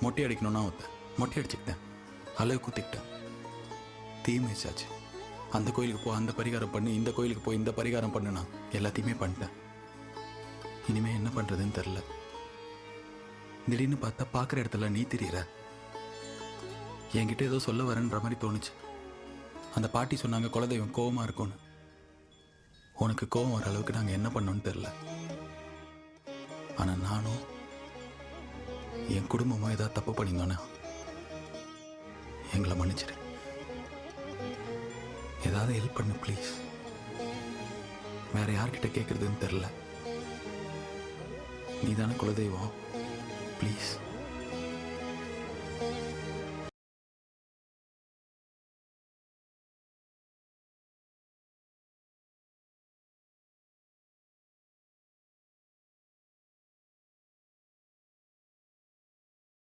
மொட்டை அடிக்கணும்னா ஒருத்தன் மொட்டை அடிச்சுக்கிட்டேன், அளவு குத்திக்கிட்டேன், தீமிச்சாச்சு. அந்த கோயிலுக்கு போ, அந்த பரிகாரம் பண்ணு, இந்த கோயிலுக்கு போய் இந்த பரிகாரம் பண்ணுனா எல்லாத்தையுமே பண்ணிட்டேன். இனிமே என்ன பண்றதுன்னு தெரில. திடீர்னு பார்த்தா பார்க்குற இடத்துல நீ தெரியற. என்கிட்ட ஏதோ சொல்ல வரேன்ற மாதிரி தோணுச்சு. அந்த பாட்டி சொன்னாங்க குலதெய்வம் கோவமா இருக்கும்னு. உனக்கு கோவம் வர அளவுக்கு நாங்கள் என்ன பண்ணோன்னு தெரில. ஆனால் நானும் என் குடும்பமும் ஏதாவது தப்பு பண்ணியிருந்தோன்னா எங்களை மன்னிச்சிடு. ஏதாவது ஹெல்ப் பண்ணு ப்ளீஸ். வேற யார்கிட்ட கேட்குறதுன்னு தெரில. நீ தானே குலதெய்வம், ப்ளீஸ்.